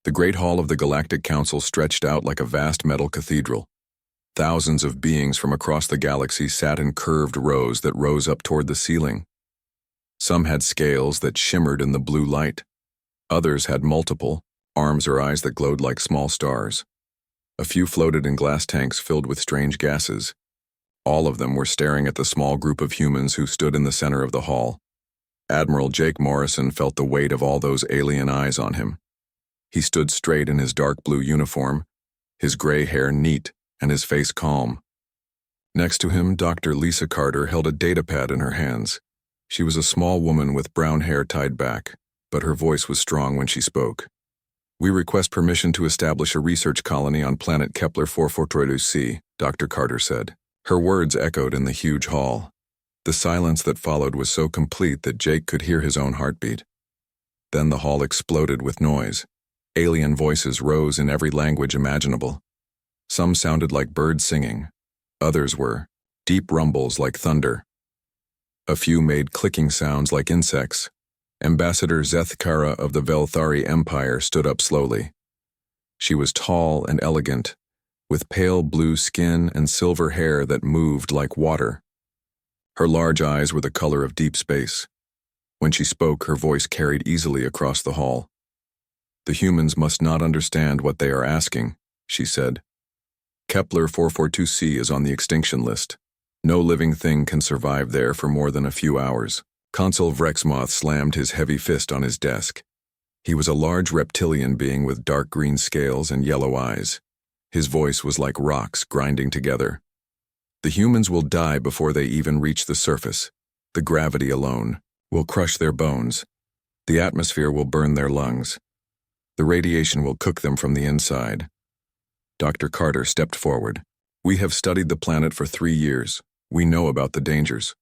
The Great Hall of the Galactic Council stretched out like a vast metal cathedral. Thousands of beings from across the galaxy sat in curved rows that rose up toward the ceiling. Some had scales that shimmered in the blue light. Others had multiple, arms or eyes that glowed like small stars. A few floated in glass tanks filled with strange gases. All of them were staring at the small group of humans who stood in the center of the hall. Admiral Jake Morrison felt the weight of all those alien eyes on him. He stood straight in his dark blue uniform, his gray hair neat and his face calm. Next to him, Dr. Lisa Carter held a datapad in her hands. She was a small woman with brown hair tied back, but her voice was strong when she spoke. "We request permission to establish a research colony on planet Kepler 442c, Dr. Carter said. Her words echoed in the huge hall. The silence that followed was so complete that Jake could hear his own heartbeat. Then the hall exploded with noise. Alien voices rose in every language imaginable. Some sounded like birds singing. Others were deep rumbles like thunder. A few made clicking sounds like insects. Ambassador Zethkara of the Velthari Empire stood up slowly. She was tall and elegant, with pale blue skin and silver hair that moved like water. Her large eyes were the color of deep space. When she spoke, her voice carried easily across the hall. "The humans must not understand what they are asking," she said. "Kepler 442c is on the extinction list. No living thing can survive there for more than a few hours." Consul Vrexmoth slammed his heavy fist on his desk. He was a large reptilian being with dark green scales and yellow eyes. His voice was like rocks grinding together. "The humans will die before they even reach the surface. The gravity alone will crush their bones. The atmosphere will burn their lungs. The radiation will cook them from the inside." Dr. Carter stepped forward. "We have studied the planet for 3 years. We know about the dangers.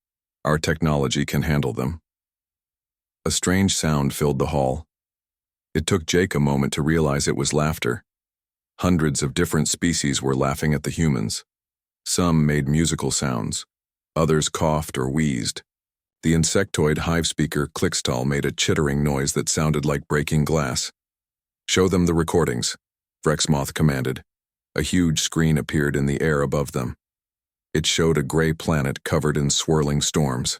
Our technology can handle them." A strange sound filled the hall. It took Jake a moment to realize it was laughter. Hundreds of different species were laughing at the humans. Some made musical sounds. Others coughed or wheezed. The insectoid hive speaker Clickstall made a chittering noise that sounded like breaking glass. "Show them the recordings," Vrexmoth commanded. A huge screen appeared in the air above them. It showed a gray planet covered in swirling storms.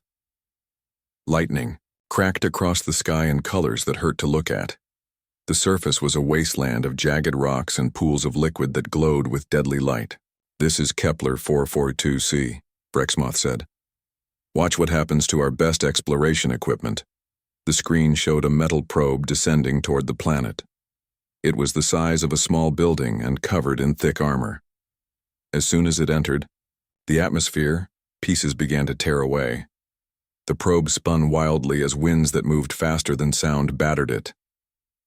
Lightning cracked across the sky in colors that hurt to look at. The surface was a wasteland of jagged rocks and pools of liquid that glowed with deadly light. "This is Kepler 442c, Vrexmoth said. "Watch what happens to our best exploration equipment." The screen showed a metal probe descending toward the planet. It was the size of a small building and covered in thick armor. As soon as it entered the atmosphere, pieces began to tear away. The probe spun wildly as winds that moved faster than sound battered it.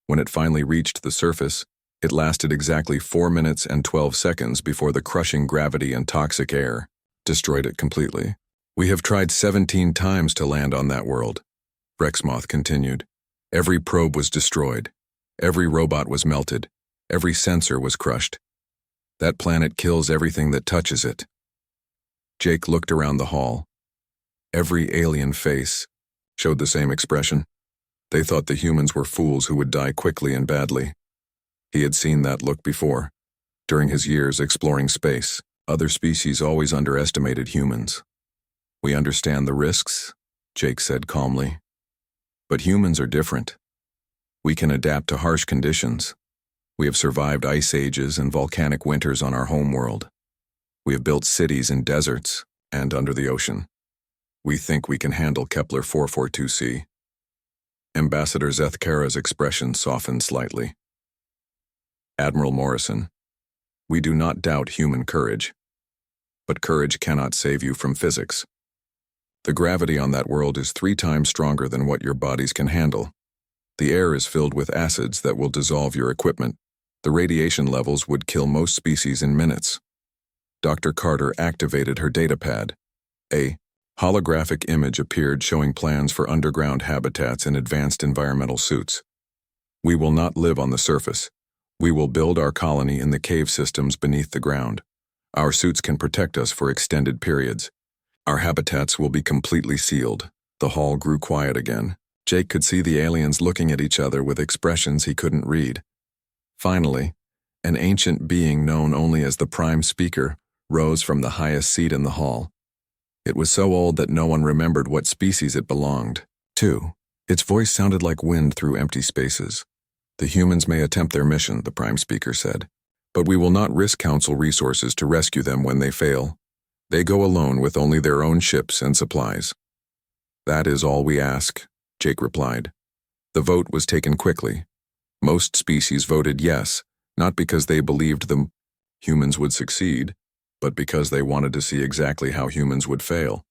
When it finally reached the surface, it lasted exactly 4 minutes and 12 seconds before the crushing gravity and toxic air destroyed it completely. "We have tried 17 times to land on that world," Vrexmoth continued. "Every probe was destroyed. Every robot was melted. Every sensor was crushed. That planet kills everything that touches it." Jake looked around the hall. Every alien face showed the same expression. They thought the humans were fools who would die quickly and badly. He had seen that look before. During his years exploring space, other species always underestimated humans. "We understand the risks," Jake said calmly. "But humans are different. We can adapt to harsh conditions. We have survived ice ages and volcanic winters on our home world. We have built cities in deserts and under the ocean. We think we can handle Kepler 442c. Ambassador Zethkara's expression softened slightly. "Admiral Morrison, we do not doubt human courage. But courage cannot save you from physics. The gravity on that world is 3 times stronger than what your bodies can handle. The air is filled with acids that will dissolve your equipment. The radiation levels would kill most species in minutes." Dr. Carter activated her datapad. A holographic image appeared showing plans for underground habitats in advanced environmental suits. "We will not live on the surface. We will build our colony in the cave systems beneath the ground. Our suits can protect us for extended periods. Our habitats will be completely sealed." The hall grew quiet again. Jake could see the aliens looking at each other with expressions he couldn't read. Finally, an ancient being known only as the Prime Speaker rose from the highest seat in the hall. It was so old that no one remembered what species it belonged to. Its voice sounded like wind through empty spaces. "The humans may attempt their mission," the Prime Speaker said, "but we will not risk Council resources to rescue them when they fail. They go alone with only their own ships and supplies." "That is all we ask," Jake replied. The vote was taken quickly. Most species voted yes, not because they believed the humans would succeed, but because they wanted to see exactly how humans would fail.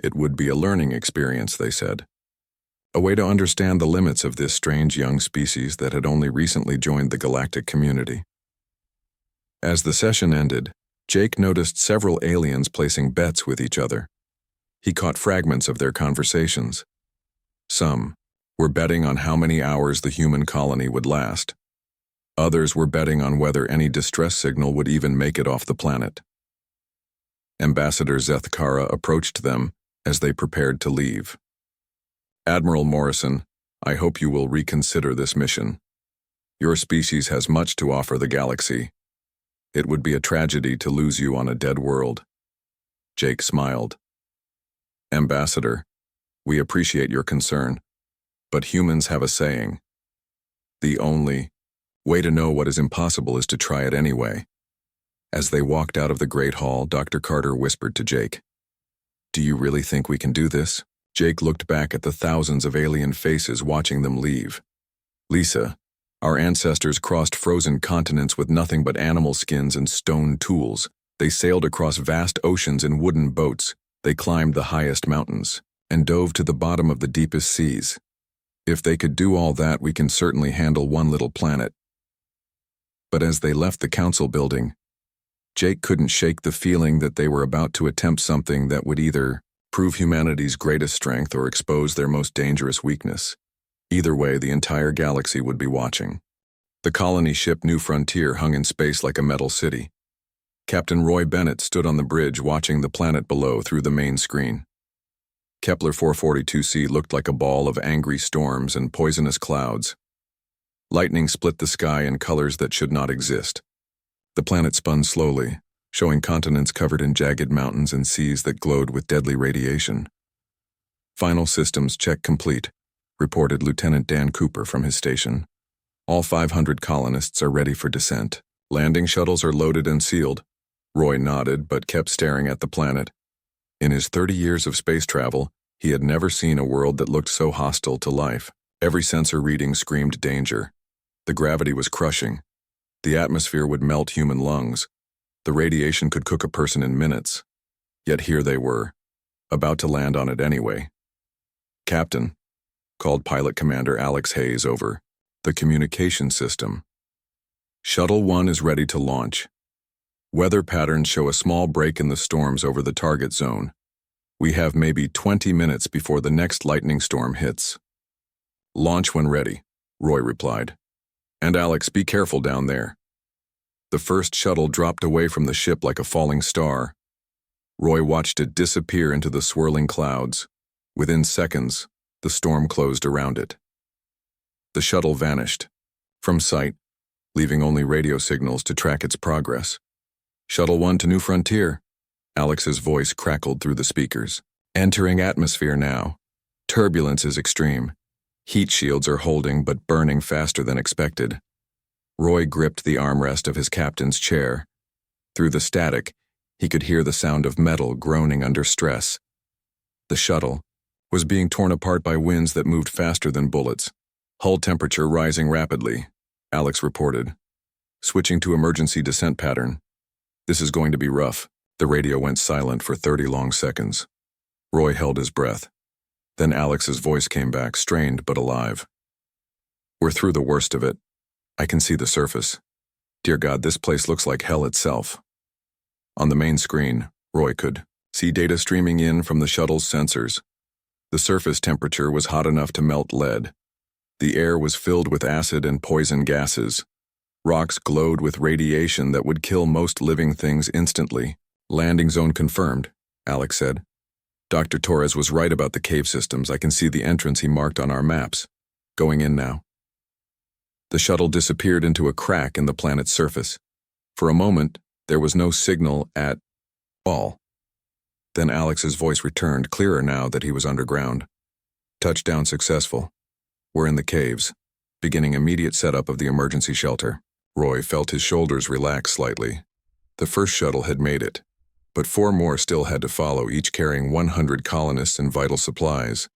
It would be a learning experience, they said. A way to understand the limits of this strange young species that had only recently joined the galactic community. As the session ended, Jake noticed several aliens placing bets with each other. He caught fragments of their conversations. Some were betting on how many hours the human colony would last. Others were betting on whether any distress signal would even make it off the planet. Ambassador Zethkara approached them as they prepared to leave. "Admiral Morrison, I hope you will reconsider this mission. Your species has much to offer the galaxy. It would be a tragedy to lose you on a dead world." Jake smiled. "Ambassador, we appreciate your concern, but humans have a saying. The only way to know what is impossible is to try it anyway." As they walked out of the Great Hall, Dr. Carter whispered to Jake, "Do you really think we can do this?" Jake looked back at the thousands of alien faces watching them leave. "Lisa, our ancestors crossed frozen continents with nothing but animal skins and stone tools. They sailed across vast oceans in wooden boats. They climbed the highest mountains and dove to the bottom of the deepest seas. If they could do all that, we can certainly handle one little planet." But as they left the council building, Jake couldn't shake the feeling that they were about to attempt something that would either prove humanity's greatest strength or expose their most dangerous weakness. Either way, the entire galaxy would be watching. The colony ship New Frontier hung in space like a metal city. Captain Roy Bennett stood on the bridge watching the planet below through the main screen. Kepler 442c looked like a ball of angry storms and poisonous clouds. Lightning split the sky in colors that should not exist. The planet spun slowly, showing continents covered in jagged mountains and seas that glowed with deadly radiation. "Final systems check complete," reported Lieutenant Dan Cooper from his station. "All 500 colonists are ready for descent. Landing shuttles are loaded and sealed." Roy nodded but kept staring at the planet. In his 30 years of space travel, he had never seen a world that looked so hostile to life. Every sensor reading screamed danger. The gravity was crushing. The atmosphere would melt human lungs. The radiation could cook a person in minutes. Yet here they were, about to land on it anyway. "Captain," called Pilot Commander Alex Hayes over the communication system. "Shuttle 1 is ready to launch. Weather patterns show a small break in the storms over the target zone. We have maybe 20 minutes before the next lightning storm hits." "Launch when ready," Roy replied. "And Alex, be careful down there." The first shuttle dropped away from the ship like a falling star. Roy watched it disappear into the swirling clouds. Within seconds, the storm closed around it. The shuttle vanished from sight, leaving only radio signals to track its progress. "Shuttle 1 to New Frontier," Alex's voice crackled through the speakers. "Entering atmosphere now. Turbulence is extreme. Heat shields are holding but burning faster than expected." Roy gripped the armrest of his captain's chair. Through the static, he could hear the sound of metal groaning under stress. The shuttle was being torn apart by winds that moved faster than bullets. "Hull temperature rising rapidly," Alex reported. "Switching to emergency descent pattern. This is going to be rough." The radio went silent for 30 long seconds. Roy held his breath. Then Alex's voice came back, strained but alive. "We're through the worst of it. I can see the surface. Dear God, this place looks like hell itself." On the main screen, Roy could see data streaming in from the shuttle's sensors. The surface temperature was hot enough to melt lead. The air was filled with acid and poison gases. Rocks glowed with radiation that would kill most living things instantly. "Landing zone confirmed," Alex said. "Dr. Torres was right about the cave systems. I can see the entrance he marked on our maps. Going in now." The shuttle disappeared into a crack in the planet's surface. For a moment, there was no signal at all. Then Alex's voice returned, clearer now that he was underground. Touchdown successful. We're in the caves, beginning immediate setup of the emergency shelter. Roy felt his shoulders relax slightly. The first shuttle had made it, but 4 more still had to follow, each carrying 100 colonists and vital supplies.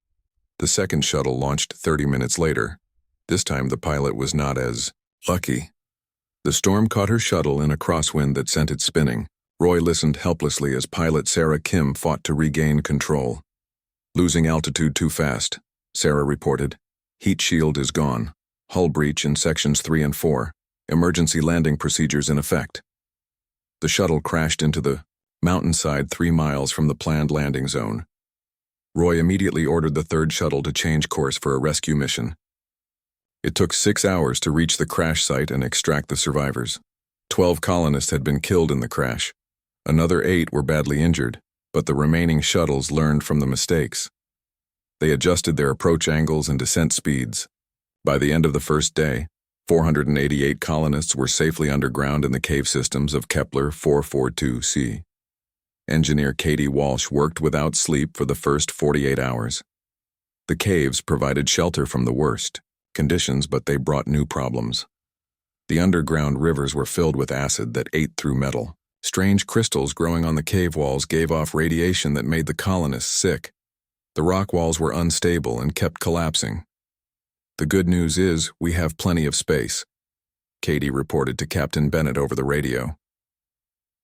The second shuttle launched 30 minutes later. This time the pilot was not as lucky. The storm caught her shuttle in a crosswind that sent it spinning. Roy listened helplessly as pilot Sarah Kim fought to regain control. Losing altitude too fast, Sarah reported. Heat shield is gone. Hull breach in sections 3 and 4. Emergency landing procedures in effect. The shuttle crashed into the mountainside 3 miles from the planned landing zone. Roy immediately ordered the third shuttle to change course for a rescue mission. It took 6 hours to reach the crash site and extract the survivors. 12 colonists had been killed in the crash. Another 8 were badly injured, but the remaining shuttles learned from the mistakes. They adjusted their approach angles and descent speeds. By the end of the first day, 488 colonists were safely underground in the cave systems of Kepler 442c. Engineer Katie Walsh worked without sleep for the first 48 hours. The caves provided shelter from the worst conditions, but they brought new problems. The underground rivers were filled with acid that ate through metal. Strange crystals growing on the cave walls gave off radiation that made the colonists sick. The rock walls were unstable and kept collapsing. The good news is we have plenty of space, Katie reported to Captain Bennett over the radio.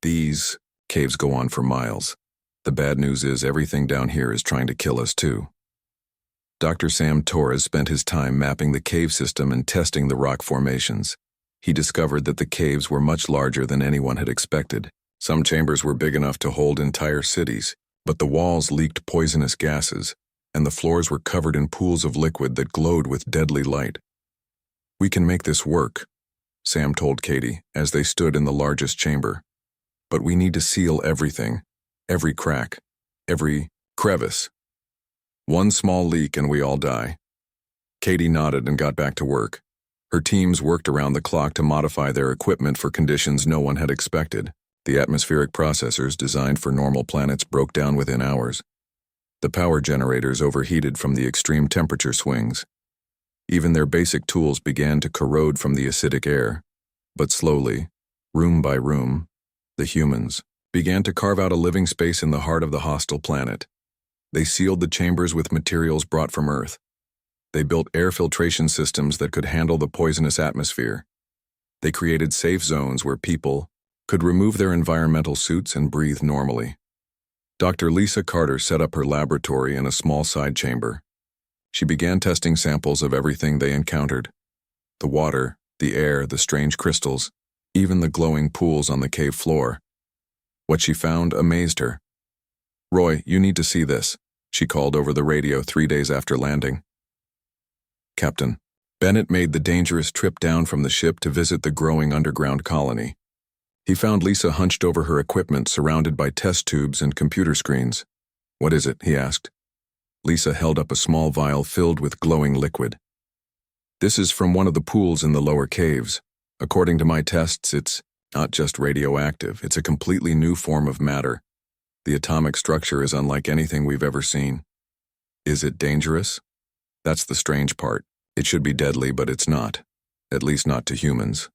These caves go on for miles. The bad news is everything down here is trying to kill us too. Dr. Sam Torres spent his time mapping the cave system and testing the rock formations. He discovered that the caves were much larger than anyone had expected. Some chambers were big enough to hold entire cities, but the walls leaked poisonous gases, and the floors were covered in pools of liquid that glowed with deadly light. "We can make this work," Sam told Katie as they stood in the largest chamber. "But we need to seal everything, every crack, every crevice. One small leak and we all die." Katie nodded and got back to work. Her teams worked around the clock to modify their equipment for conditions no one had expected. The atmospheric processors designed for normal planets broke down within hours. The power generators overheated from the extreme temperature swings. Even their basic tools began to corrode from the acidic air. But slowly, room by room, the humans began to carve out a living space in the heart of the hostile planet. They sealed the chambers with materials brought from Earth. They built air filtration systems that could handle the poisonous atmosphere. They created safe zones where people could remove their environmental suits and breathe normally. Dr. Lisa Carter set up her laboratory in a small side chamber. She began testing samples of everything they encountered: the water, the air, the strange crystals, even the glowing pools on the cave floor. What she found amazed her. "Roy, you need to see this," she called over the radio 3 days after landing. "Captain, Bennett made the dangerous trip down from the ship to visit the growing underground colony. He found Lisa hunched over her equipment, surrounded by test tubes and computer screens." "What is it?" he asked. Lisa held up a small vial filled with glowing liquid. "This is from one of the pools in the lower caves. According to my tests, it's not just radioactive, it's a completely new form of matter. The atomic structure is unlike anything we've ever seen." "Is it dangerous?" "That's the strange part. It should be deadly, but it's not. At least not to humans.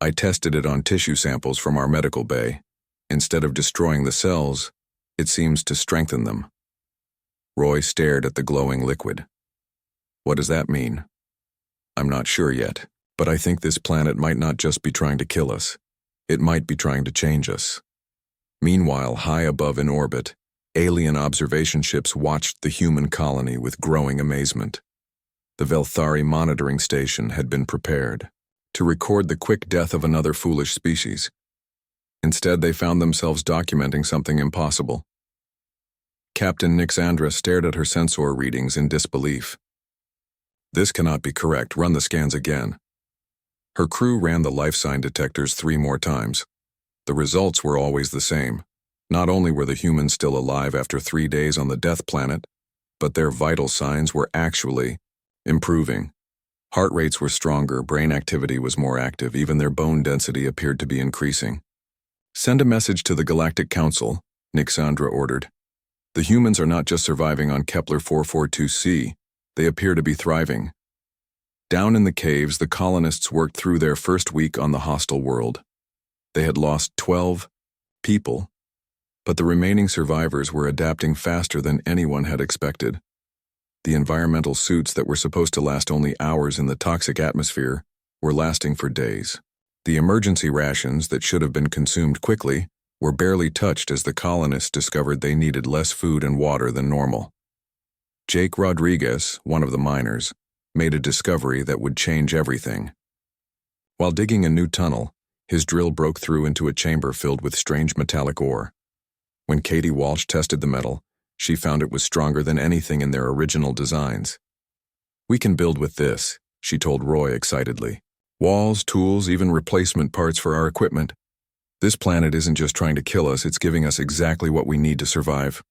I tested it on tissue samples from our medical bay. Instead of destroying the cells, it seems to strengthen them." Roy stared at the glowing liquid. "What does that mean?" "I'm not sure yet, but I think this planet might not just be trying to kill us. It might be trying to change us." Meanwhile, high above in orbit, alien observation ships watched the human colony with growing amazement. The Velthari monitoring station had been prepared to record the quick death of another foolish species. Instead, they found themselves documenting something impossible. Captain Nixandra stared at her sensor readings in disbelief. "This cannot be correct. Run the scans again." Her crew ran the life sign detectors 3 more times. The results were always the same. Not only were the humans still alive after 3 days on the death planet, but their vital signs were actually improving. Heart rates were stronger, brain activity was more active, even their bone density appeared to be increasing. "Send a message to the Galactic Council," Nixandra ordered. "The humans are not just surviving on Kepler 442c, they appear to be thriving." Down in the caves, the colonists worked through their first week on the hostile world. They had lost 12 people, but the remaining survivors were adapting faster than anyone had expected. The environmental suits that were supposed to last only hours in the toxic atmosphere were lasting for days. The emergency rations that should have been consumed quickly were barely touched as the colonists discovered they needed less food and water than normal. Jake Rodriguez, one of the miners, made a discovery that would change everything. While digging a new tunnel, his drill broke through into a chamber filled with strange metallic ore. When Katie Walsh tested the metal, she found it was stronger than anything in their original designs. "We can build with this," she told Roy excitedly. "Walls, tools, even replacement parts for our equipment. This planet isn't just trying to kill us, it's giving us exactly what we need to survive."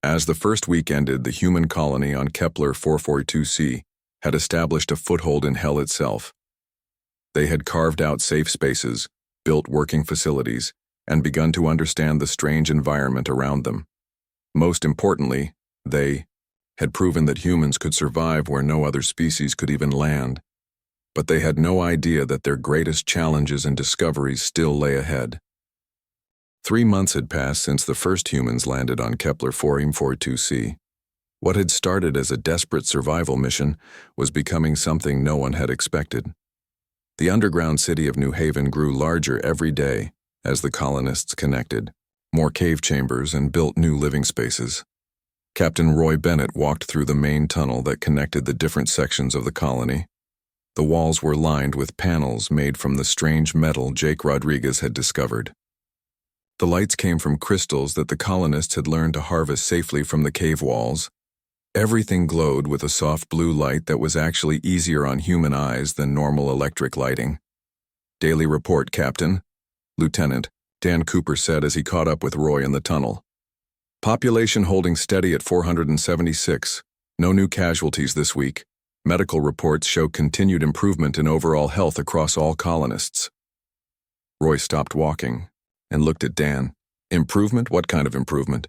As the first week ended, the human colony on Kepler 442c had established a foothold in hell itself. They had carved out safe spaces, built working facilities, and begun to understand the strange environment around them. Most importantly, they had proven that humans could survive where no other species could even land. But they had no idea that their greatest challenges and discoveries still lay ahead. 3 months had passed since the first humans landed on Kepler 442c. What had started as a desperate survival mission was becoming something no one had expected. The underground city of New Haven grew larger every day as the colonists connected, more cave chambers and built new living spaces. Captain Roy Bennett walked through the main tunnel that connected the different sections of the colony. The walls were lined with panels made from the strange metal Jake Rodriguez had discovered. The lights came from crystals that the colonists had learned to harvest safely from the cave walls. Everything glowed with a soft blue light that was actually easier on human eyes than normal electric lighting. "Daily report, Captain," Lieutenant Dan Cooper said as he caught up with Roy in the tunnel. "Population holding steady at 476. No new casualties this week. Medical reports show continued improvement in overall health across all colonists." Roy stopped walking and looked at Dan. "Improvement? What kind of improvement?"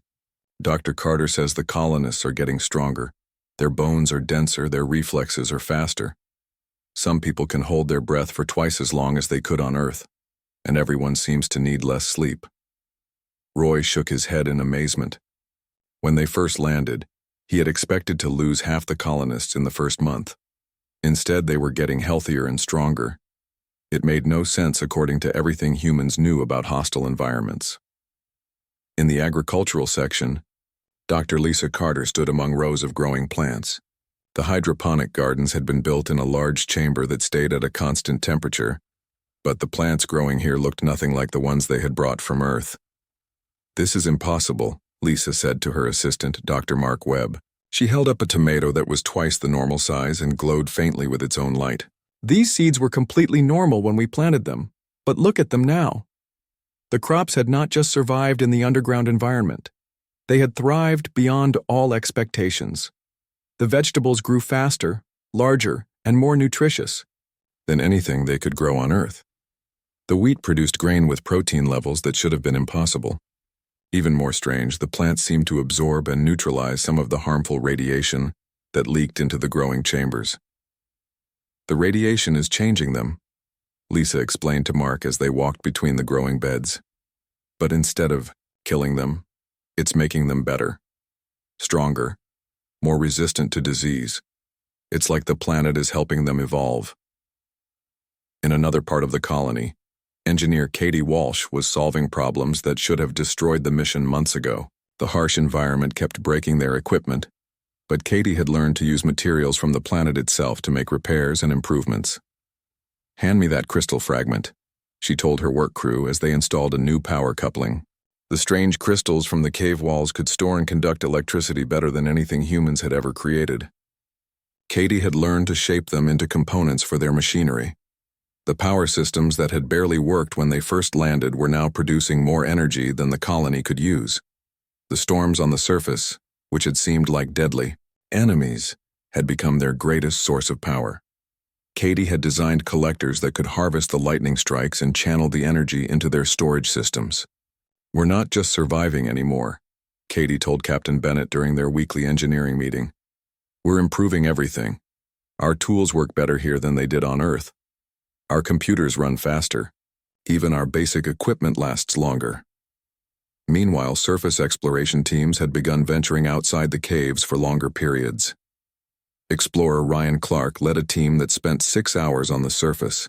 "Dr. Carter says the colonists are getting stronger. Their bones are denser, their reflexes are faster. Some people can hold their breath for twice as long as they could on Earth, and everyone seems to need less sleep." Roy shook his head in amazement. When they first landed, he had expected to lose half the colonists in the first month. Instead, they were getting healthier and stronger. It made no sense according to everything humans knew about hostile environments. In the agricultural section, Dr. Lisa Carter stood among rows of growing plants. The hydroponic gardens had been built in a large chamber that stayed at a constant temperature, but the plants growing here looked nothing like the ones they had brought from Earth. "This is impossible," Lisa said to her assistant, Dr. Mark Webb. She held up a tomato that was twice the normal size and glowed faintly with its own light. "These seeds were completely normal when we planted them, but look at them now." The crops had not just survived in the underground environment. They had thrived beyond all expectations. The vegetables grew faster, larger, and more nutritious than anything they could grow on Earth. The wheat produced grain with protein levels that should have been impossible. Even more strange, the plants seemed to absorb and neutralize some of the harmful radiation that leaked into the growing chambers. "The radiation is changing them," Lisa explained to Mark as they walked between the growing beds. "But instead of killing them, it's making them better, stronger, more resistant to disease. It's like the planet is helping them evolve." In another part of the colony, engineer Katie Walsh was solving problems that should have destroyed the mission months ago. The harsh environment kept breaking their equipment, but Katie had learned to use materials from the planet itself to make repairs and improvements. "Hand me that crystal fragment," she told her work crew as they installed a new power coupling. The strange crystals from the cave walls could store and conduct electricity better than anything humans had ever created. Katie had learned to shape them into components for their machinery. The power systems that had barely worked when they first landed were now producing more energy than the colony could use. The storms on the surface, which had seemed like deadly enemies, had become their greatest source of power. Katie had designed collectors that could harvest the lightning strikes and channel the energy into their storage systems. "We're not just surviving anymore," Katie told Captain Bennett during their weekly engineering meeting. "We're improving everything. Our tools work better here than they did on Earth. Our computers run faster. Even our basic equipment lasts longer." Meanwhile, surface exploration teams had begun venturing outside the caves for longer periods. Explorer Ryan Clark led a team that spent 6 hours on the surface,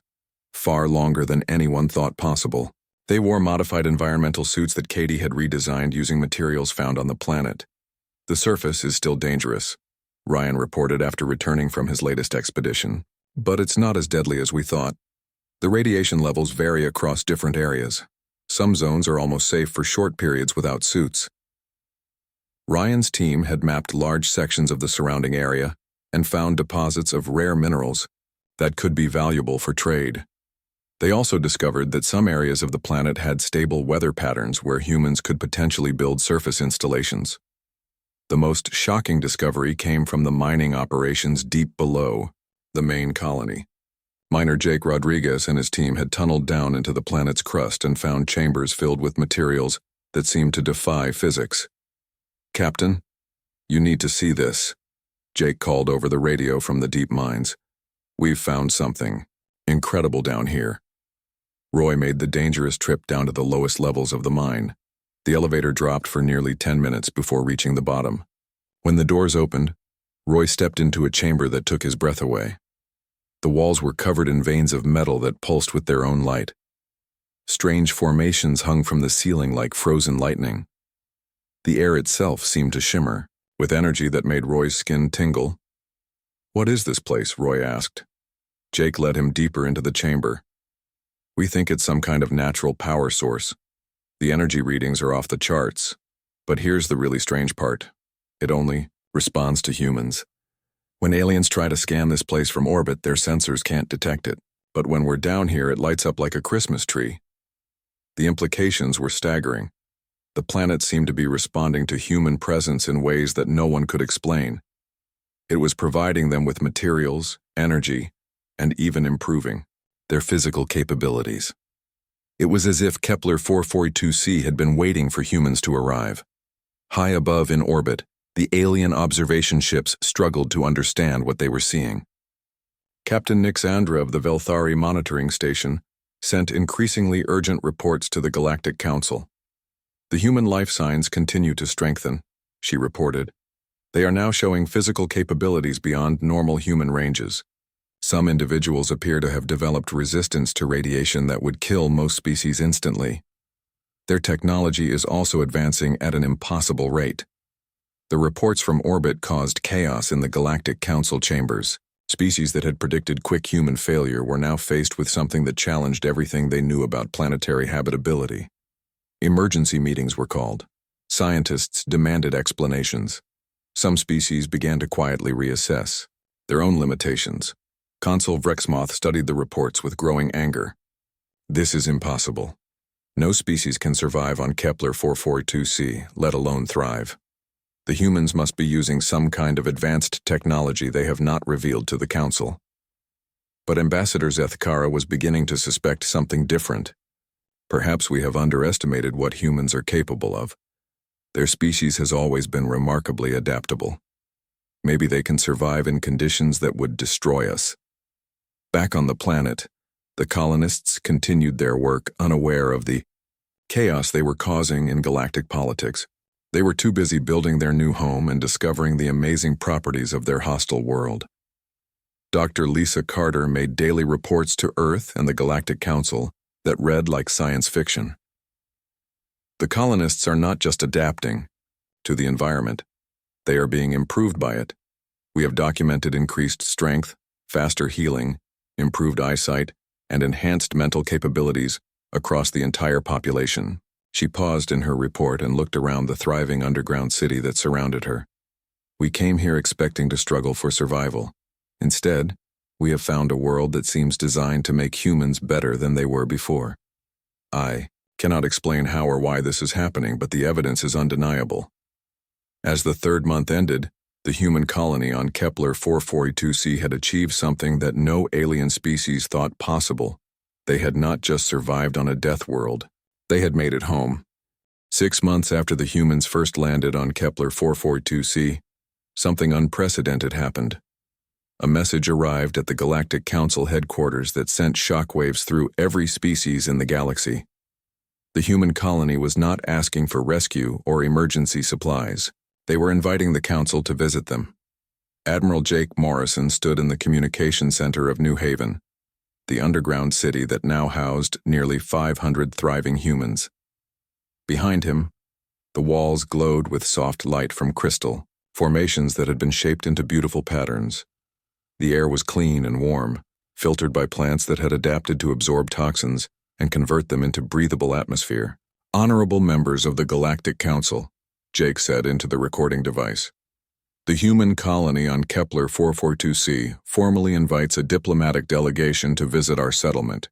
far longer than anyone thought possible. They wore modified environmental suits that Katie had redesigned using materials found on the planet. "The surface is still dangerous," Ryan reported after returning from his latest expedition, "but it's not as deadly as we thought. The radiation levels vary across different areas. Some zones are almost safe for short periods without suits." Ryan's team had mapped large sections of the surrounding area and found deposits of rare minerals that could be valuable for trade. They also discovered that some areas of the planet had stable weather patterns where humans could potentially build surface installations. The most shocking discovery came from the mining operations deep below the main colony. Miner Jake Rodriguez and his team had tunneled down into the planet's crust and found chambers filled with materials that seemed to defy physics. "Captain, you need to see this," Jake called over the radio from the deep mines. "We've found something incredible down here." Roy made the dangerous trip down to the lowest levels of the mine. The elevator dropped for nearly 10 minutes before reaching the bottom. When the doors opened, Roy stepped into a chamber that took his breath away. The walls were covered in veins of metal that pulsed with their own light. Strange formations hung from the ceiling like frozen lightning. The air itself seemed to shimmer, with energy that made Roy's skin tingle. "What is this place?" Roy asked. Jake led him deeper into the chamber. "We think it's some kind of natural power source. The energy readings are off the charts. But here's the really strange part. It only responds to humans. When aliens try to scan this place from orbit, their sensors can't detect it. But when we're down here, it lights up like a Christmas tree." The implications were staggering. The planet seemed to be responding to human presence in ways that no one could explain. It was providing them with materials, energy, and even improving their physical capabilities. It was as if Kepler 442c had been waiting for humans to arrive. High above in orbit, the alien observation ships struggled to understand what they were seeing. Captain Nix Andra of the Velthari Monitoring Station sent increasingly urgent reports to the Galactic Council. "The human life signs continue to strengthen," she reported. "They are now showing physical capabilities beyond normal human ranges. Some individuals appear to have developed resistance to radiation that would kill most species instantly. Their technology is also advancing at an impossible rate." The reports from orbit caused chaos in the Galactic Council chambers. Species that had predicted quick human failure were now faced with something that challenged everything they knew about planetary habitability. Emergency meetings were called. Scientists demanded explanations. Some species began to quietly reassess their own limitations. Consul Vrexmoth studied the reports with growing anger. "This is impossible. No species can survive on Kepler 442c, let alone thrive. The humans must be using some kind of advanced technology they have not revealed to the Council." But Ambassador Zethkara was beginning to suspect something different. "Perhaps we have underestimated what humans are capable of. Their species has always been remarkably adaptable. Maybe they can survive in conditions that would destroy us." Back on the planet, the colonists continued their work, unaware of the chaos they were causing in galactic politics. They were too busy building their new home and discovering the amazing properties of their hostile world. Dr. Lisa Carter made daily reports to Earth and the Galactic Council that read like science fiction. "The colonists are not just adapting to the environment. They are being improved by it. We have documented increased strength, faster healing, improved eyesight, and enhanced mental capabilities across the entire population." She paused in her report and looked around the thriving underground city that surrounded her. "We came here expecting to struggle for survival. Instead, we have found a world that seems designed to make humans better than they were before. I cannot explain how or why this is happening, but the evidence is undeniable." As the third month ended, The human colony on Kepler 442c had achieved something that no alien species thought possible. They had not just survived on a death world. They had made it home. 6 months after the humans first landed on Kepler 442c, something unprecedented happened. A message arrived at the Galactic Council headquarters that sent shockwaves through every species in the galaxy. The human colony was not asking for rescue or emergency supplies. They were inviting the council to visit them. Admiral Jake Morrison stood in the communication center of New Haven, the underground city that now housed nearly 500 thriving humans. Behind him, the walls glowed with soft light from crystal, formations that had been shaped into beautiful patterns. The air was clean and warm, filtered by plants that had adapted to absorb toxins and convert them into breathable atmosphere. "Honorable members of the Galactic Council," Jake said into the recording device. "The human colony on Kepler 442c formally invites a diplomatic delegation to visit our settlement.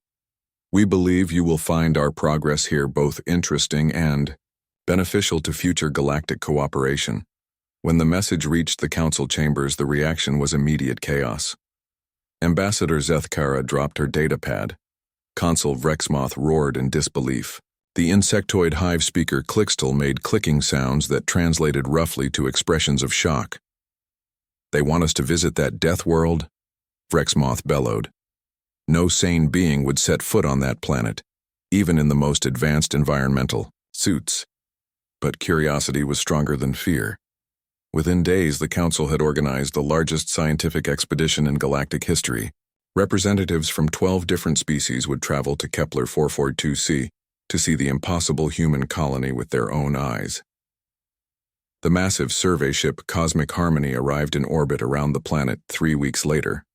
We believe you will find our progress here both interesting and beneficial to future galactic cooperation." When the message reached the council chambers, the reaction was immediate chaos. Ambassador Zethkara dropped her datapad. Consul Vrexmoth roared in disbelief. The insectoid hive speaker Clixtal made clicking sounds that translated roughly to expressions of shock. "They want us to visit that death world?" Vrexmoth bellowed. "No sane being would set foot on that planet, even in the most advanced environmental suits." But curiosity was stronger than fear. Within days, the council had organized the largest scientific expedition in galactic history. Representatives from 12 different species would travel to Kepler 442c to see the impossible human colony with their own eyes. The massive survey ship Cosmic Harmony arrived in orbit around the planet 3 weeks later.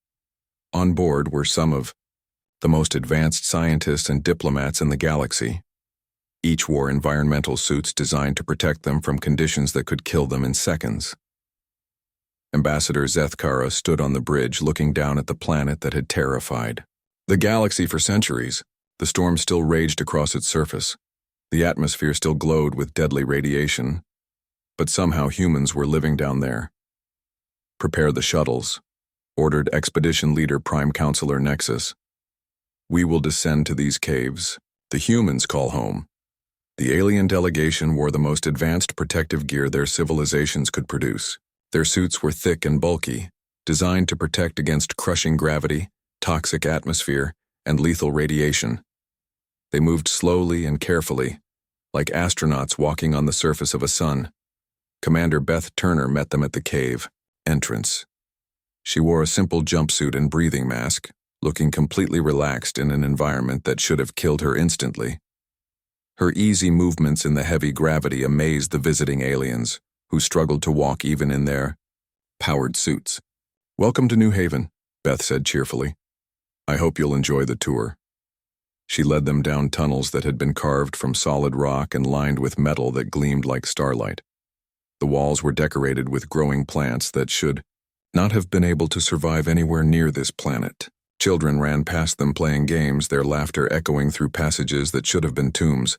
On board were some of the most advanced scientists and diplomats in the galaxy. Each wore environmental suits designed to protect them from conditions that could kill them in seconds. Ambassador Zethkara stood on the bridge looking down at the planet that had terrified the galaxy for centuries. The storm still raged across its surface. The atmosphere still glowed with deadly radiation, but somehow humans were living down there. "Prepare the shuttles," ordered Expedition Leader Prime Counselor Nexus. "We will descend to these caves. The humans call home." The alien delegation wore the most advanced protective gear their civilizations could produce. Their suits were thick and bulky, designed to protect against crushing gravity, toxic atmosphere, and lethal radiation. They moved slowly and carefully, like astronauts walking on the surface of a sun. Commander Beth Turner met them at the cave entrance. She wore a simple jumpsuit and breathing mask, looking completely relaxed in an environment that should have killed her instantly. Her easy movements in the heavy gravity amazed the visiting aliens, who struggled to walk even in their powered suits. "Welcome to New Haven," Beth said cheerfully. "I hope you'll enjoy the tour." She led them down tunnels that had been carved from solid rock and lined with metal that gleamed like starlight. The walls were decorated with growing plants that should not have been able to survive anywhere near this planet. Children ran past them playing games, their laughter echoing through passages that should have been tombs.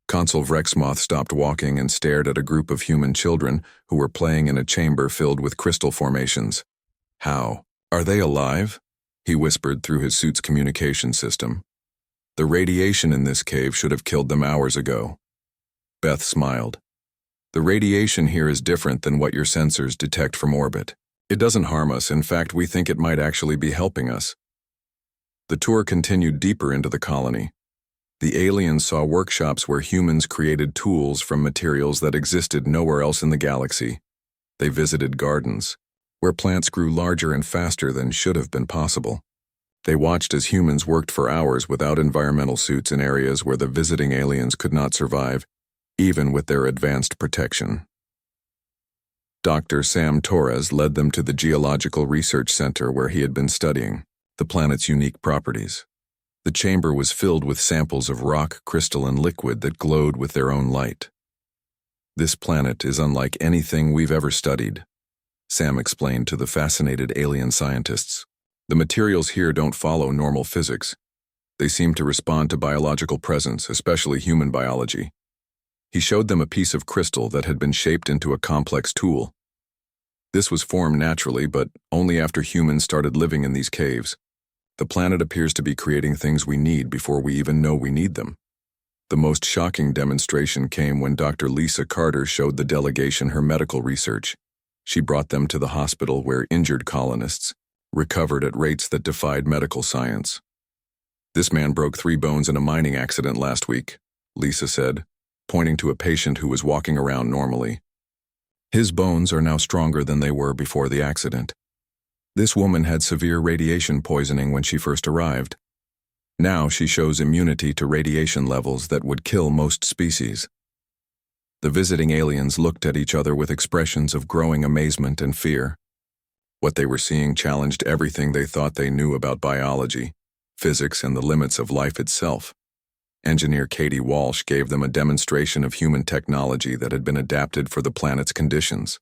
Consul Vrexmoth stopped walking and stared at a group of human children who were playing in a chamber filled with crystal formations. "How? Are they alive?" he whispered through his suit's communication system. "The radiation in this cave should have killed them hours ago." Beth smiled. "The radiation here is different than what your sensors detect from orbit. It doesn't harm us. In fact, we think it might actually be helping us." The tour continued deeper into the colony. The aliens saw workshops where humans created tools from materials that existed nowhere else in the galaxy. They visited gardens, where plants grew larger and faster than should have been possible. They watched as humans worked for hours without environmental suits in areas where the visiting aliens could not survive, even with their advanced protection. Dr. Sam Torres led them to the Geological Research Center where he had been studying the planet's unique properties. The chamber was filled with samples of rock, crystal, and liquid that glowed with their own light. "This planet is unlike anything we've ever studied," Sam explained to the fascinated alien scientists. "The materials here don't follow normal physics. They seem to respond to biological presence, especially human biology." He showed them a piece of crystal that had been shaped into a complex tool. This was formed naturally, but only after humans started living in these caves. The planet appears to be creating things we need before we even know we need them. The most shocking demonstration came when Dr. Lisa Carter showed the delegation her medical research. She brought them to the hospital where injured colonists recovered at rates that defied medical science. "This man broke 3 bones in a mining accident last week," Lisa said, pointing to a patient who was walking around normally. "His bones are now stronger than they were before the accident. This woman had severe radiation poisoning when she first arrived. Now she shows immunity to radiation levels that would kill most species." The visiting aliens looked at each other with expressions of growing amazement and fear. What they were seeing challenged everything they thought they knew about biology, physics, and the limits of life itself. Engineer Katie Walsh gave them a demonstration of human technology that had been adapted for the planet's conditions.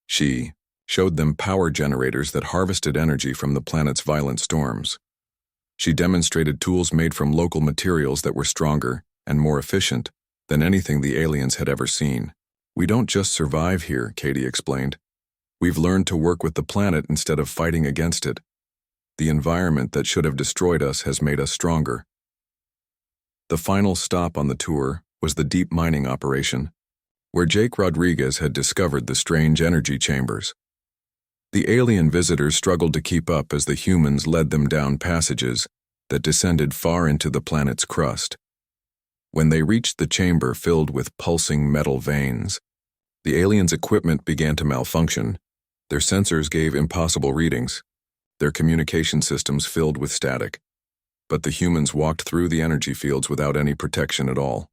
She showed them power generators that harvested energy from the planet's violent storms. She demonstrated tools made from local materials that were stronger and more efficient than anything the aliens had ever seen. "We don't just survive here," Katie explained. "We've learned to work with the planet instead of fighting against it. The environment that should have destroyed us has made us stronger." The final stop on the tour was the deep mining operation, where Jake Rodriguez had discovered the strange energy chambers. The alien visitors struggled to keep up as the humans led them down passages that descended far into the planet's crust. When they reached the chamber filled with pulsing metal veins, the aliens' equipment began to malfunction. Their sensors gave impossible readings, their communication systems filled with static. But the humans walked through the energy fields without any protection at all.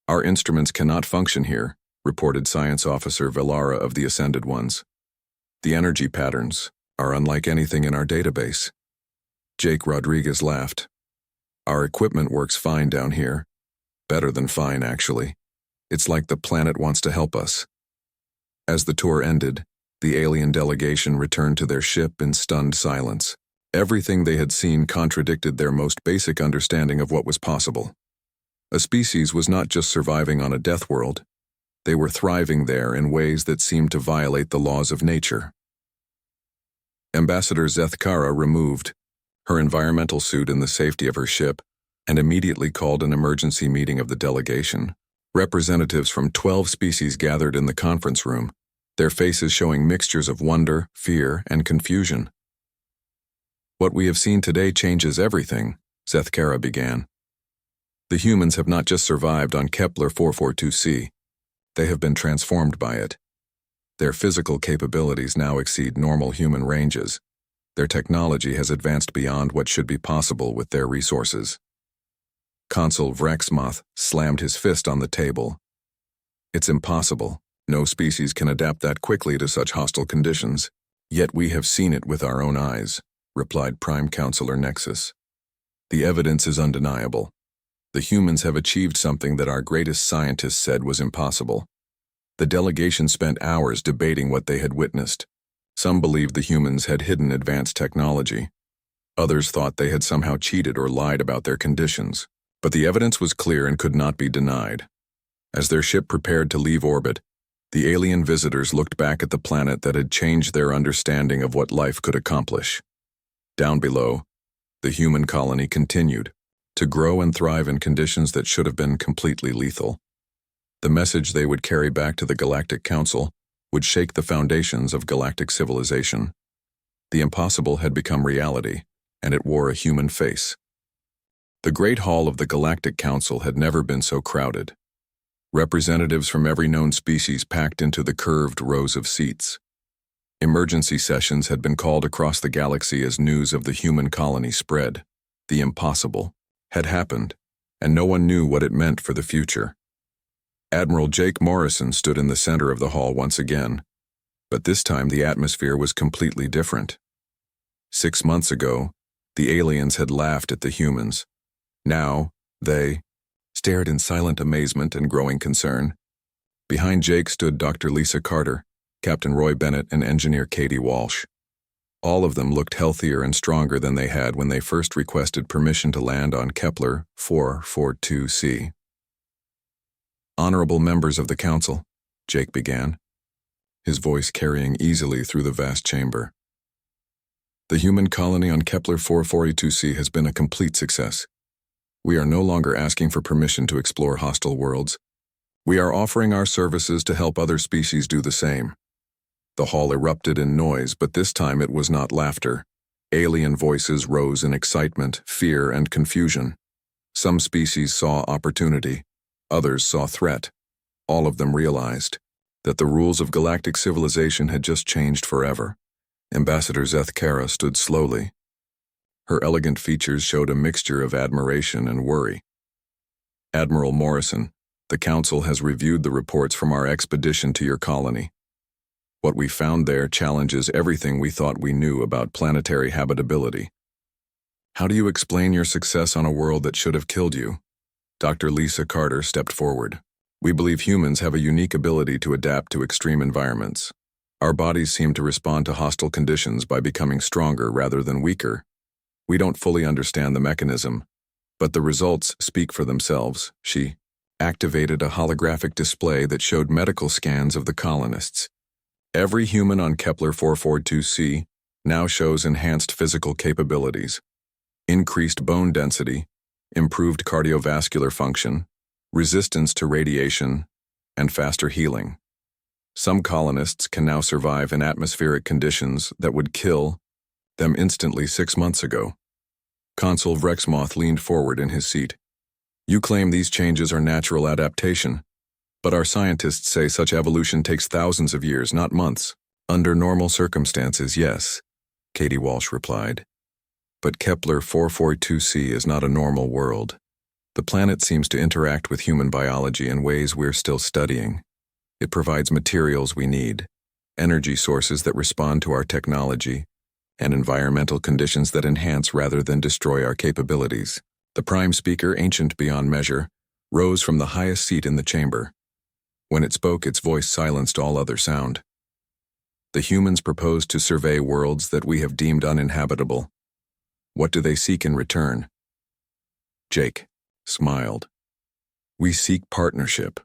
"Our instruments cannot function here," reported Science Officer Velara of the Ascended Ones. "The energy patterns are unlike anything in our database." Jake Rodriguez laughed. "Our equipment works fine down here. Better than fine, actually. It's like the planet wants to help us." As the tour ended, the alien delegation returned to their ship in stunned silence. Everything they had seen contradicted their most basic understanding of what was possible. A species was not just surviving on a death world. They were thriving there in ways that seemed to violate the laws of nature. Ambassador Zethkara removed her environmental suit in the safety of her ship and immediately called an emergency meeting of the delegation. Representatives from 12 species gathered in the conference room, their faces showing mixtures of wonder, fear, and confusion. "What we have seen today changes everything," Zethkara began. "The humans have not just survived on Kepler 442c. They have been transformed by it. Their physical capabilities now exceed normal human ranges. Their technology has advanced beyond what should be possible with their resources." Consul Vrexmoth slammed his fist on the table. "It's impossible. No species can adapt that quickly to such hostile conditions. Yet we have seen it with our own eyes," replied Prime Counselor Nexus. "The evidence is undeniable. The humans have achieved something that our greatest scientists said was impossible." The delegation spent hours debating what they had witnessed. Some believed the humans had hidden advanced technology. Others thought they had somehow cheated or lied about their conditions. But the evidence was clear and could not be denied. As their ship prepared to leave orbit, the alien visitors looked back at the planet that had changed their understanding of what life could accomplish. Down below, the human colony continued to grow and thrive in conditions that should have been completely lethal. The message they would carry back to the Galactic Council would shake the foundations of galactic civilization. The impossible had become reality, and it wore a human face. The Great Hall of the Galactic Council had never been so crowded. Representatives from every known species packed into the curved rows of seats. Emergency sessions had been called across the galaxy as news of the human colony spread. The impossible had happened, and no one knew what it meant for the future. Admiral Jake Morrison stood in the center of the hall once again, but this time the atmosphere was completely different. 6 months ago, the aliens had laughed at the humans. Now, they stared in silent amazement and growing concern. Behind Jake stood Dr. Lisa Carter, Captain Roy Bennett, and Engineer Katie Walsh. All of them looked healthier and stronger than they had when they first requested permission to land on Kepler 442c. "Honorable members of the Council," Jake began, his voice carrying easily through the vast chamber. The human colony on Kepler 442c has been a complete success. We are no longer asking for permission to explore hostile worlds. We are offering our services to help other species do the same. The hall erupted in noise, but this time it was not laughter. Alien voices rose in excitement, fear, and confusion. Some species saw opportunity, others saw threat. All of them realized that the rules of galactic civilization had just changed forever. Ambassador Zeth Kara stood slowly. Her elegant features showed a mixture of admiration and worry. Admiral Morrison, the Council has reviewed the reports from our expedition to your colony. What we found there challenges everything we thought we knew about planetary habitability. How do you explain your success on a world that should have killed you? Dr. Lisa Carter stepped forward. We believe humans have a unique ability to adapt to extreme environments. Our bodies seem to respond to hostile conditions by becoming stronger rather than weaker. We don't fully understand the mechanism, but the results speak for themselves. She activated a holographic display that showed medical scans of the colonists. Every human on Kepler 442c now shows enhanced physical capabilities, increased bone density, improved cardiovascular function, resistance to radiation, and faster healing. Some colonists can now survive in atmospheric conditions that would kill them instantly 6 months ago. Consul Vrexmoth leaned forward in his seat. You claim these changes are natural adaptation, but our scientists say such evolution takes thousands of years, not months. Under normal circumstances, yes, Katie Walsh replied. But Kepler 442c is not a normal world. The planet seems to interact with human biology in ways we're still studying. It provides materials we need, energy sources that respond to our technology, and environmental conditions that enhance rather than destroy our capabilities. The prime speaker, ancient beyond measure, rose from the highest seat in the chamber. When it spoke, its voice silenced all other sound. The humans propose to survey worlds that we have deemed uninhabitable. What do they seek in return? Jake smiled. We seek partnership.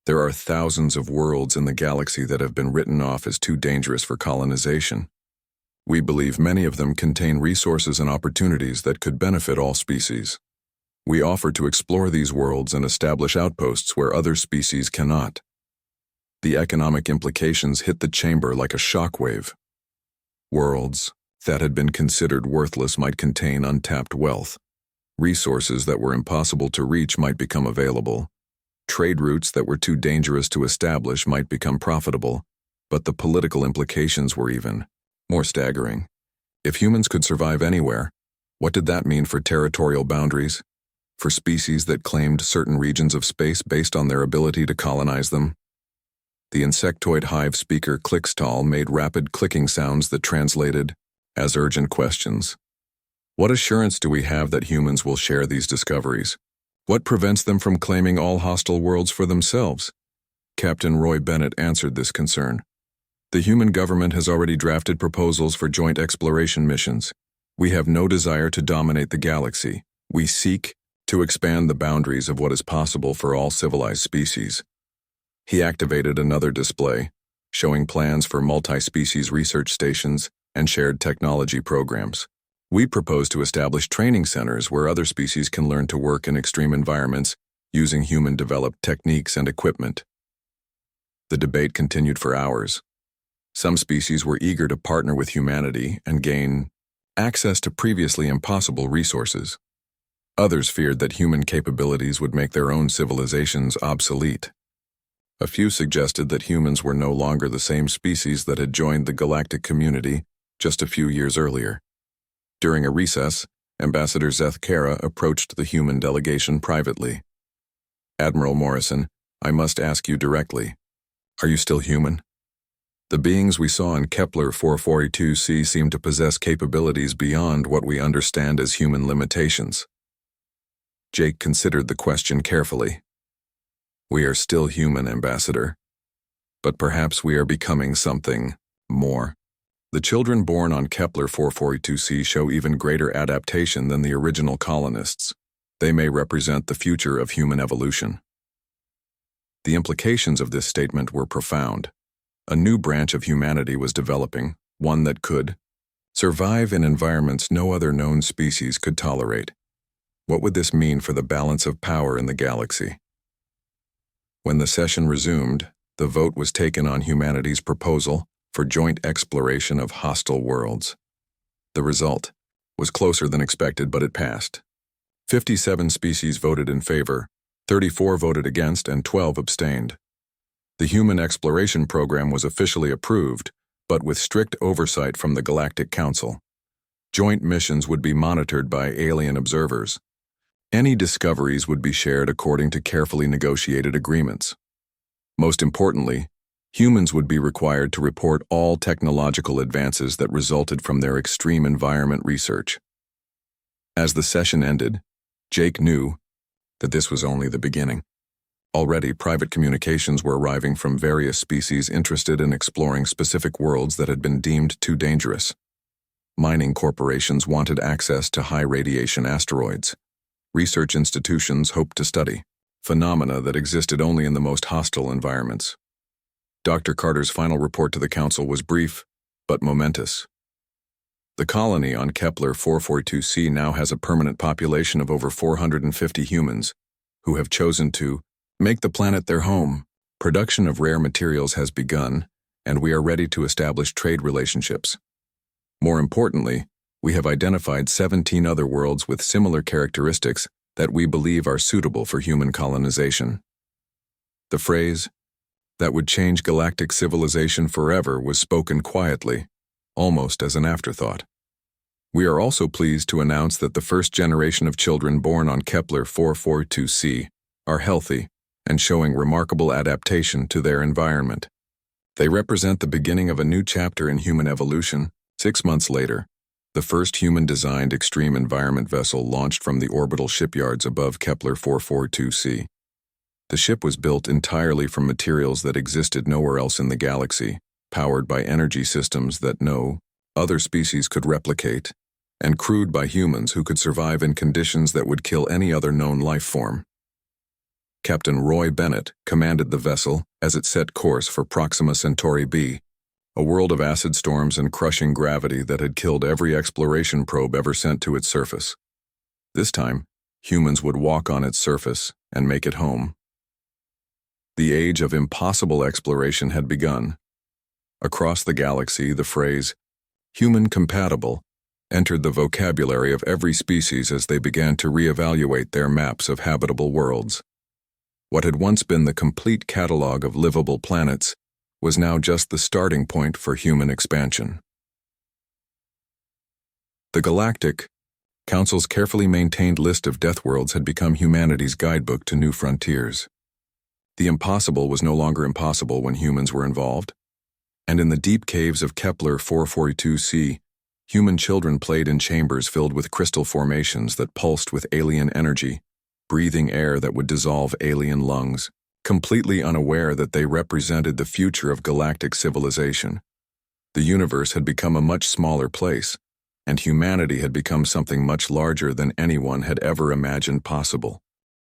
There are thousands of worlds in the galaxy that have been written off as too dangerous for colonization. We believe many of them contain resources and opportunities that could benefit all species. We offer to explore these worlds and establish outposts where other species cannot. The economic implications hit the chamber like a shockwave. Worlds that had been considered worthless might contain untapped wealth. Resources that were impossible to reach might become available. Trade routes that were too dangerous to establish might become profitable, but the political implications were even more staggering. If humans could survive anywhere, what did that mean for territorial boundaries? For species that claimed certain regions of space based on their ability to colonize them? The insectoid hive speaker Clickstall made rapid clicking sounds that translated as urgent questions. What assurance do we have that humans will share these discoveries? What prevents them from claiming all hostile worlds for themselves? Captain Roy Bennett answered this concern. The human government has already drafted proposals for joint exploration missions. We have no desire to dominate the galaxy. We seek to expand the boundaries of what is possible for all civilized species. He activated another display, showing plans for multi-species research stations and shared technology programs. We propose to establish training centers where other species can learn to work in extreme environments using human-developed techniques and equipment. The debate continued for hours. Some species were eager to partner with humanity and gain access to previously impossible resources. Others feared that human capabilities would make their own civilizations obsolete. A few suggested that humans were no longer the same species that had joined the galactic community just a few years earlier. During a recess, Ambassador Zeth Kara approached the human delegation privately. Admiral Morrison, I must ask you directly, are you still human? The beings we saw in Kepler 442c seem to possess capabilities beyond what we understand as human limitations. Jake considered the question carefully. We are still human, Ambassador, but perhaps we are becoming something more. The children born on Kepler 442c show even greater adaptation than the original colonists. They may represent the future of human evolution. The implications of this statement were profound. A new branch of humanity was developing, one that could survive in environments no other known species could tolerate. What would this mean for the balance of power in the galaxy? When the session resumed, the vote was taken on humanity's proposal for joint exploration of hostile worlds. The result was closer than expected, but it passed. 57 species voted in favor, 34 voted against, and 12 abstained. The human exploration program was officially approved, but with strict oversight from the Galactic Council. Joint missions would be monitored by alien observers. Any discoveries would be shared according to carefully negotiated agreements. Most importantly, humans would be required to report all technological advances that resulted from their extreme environment research. As the session ended, Jake knew that this was only the beginning. Already, private communications were arriving from various species interested in exploring specific worlds that had been deemed too dangerous. Mining corporations wanted access to high-radiation asteroids. Research institutions hoped to study phenomena that existed only in the most hostile environments. Dr. Carter's final report to the Council was brief, but momentous. The colony on Kepler 442c now has a permanent population of over 450 humans, who have chosen to make the planet their home. Production of rare materials has begun, and we are ready to establish trade relationships. More importantly, we have identified 17 other worlds with similar characteristics that we believe are suitable for human colonization. The phrase, "that would change galactic civilization forever," was spoken quietly, almost as an afterthought. We are also pleased to announce that the first generation of children born on Kepler 442c are healthy and showing remarkable adaptation to their environment. They represent the beginning of a new chapter in human evolution. 6 months later, the first human-designed extreme environment vessel launched from the orbital shipyards above Kepler 442c. The ship was built entirely from materials that existed nowhere else in the galaxy, powered by energy systems that no other species could replicate, and crewed by humans who could survive in conditions that would kill any other known life form. Captain Roy Bennett commanded the vessel as it set course for Proxima Centauri b, a world of acid storms and crushing gravity that had killed every exploration probe ever sent to its surface. This time, humans would walk on its surface and make it home. The age of impossible exploration had begun. Across the galaxy, the phrase, "human compatible," entered the vocabulary of every species as they began to reevaluate their maps of habitable worlds. What had once been the complete catalog of livable planets was now just the starting point for human expansion. The Galactic Council's carefully maintained list of death worlds had become humanity's guidebook to new frontiers. The impossible was no longer impossible when humans were involved, and in the deep caves of Kepler 442c, human children played in chambers filled with crystal formations that pulsed with alien energy, breathing air that would dissolve alien lungs, completely unaware that they represented the future of galactic civilization. The universe had become a much smaller place, and humanity had become something much larger than anyone had ever imagined possible.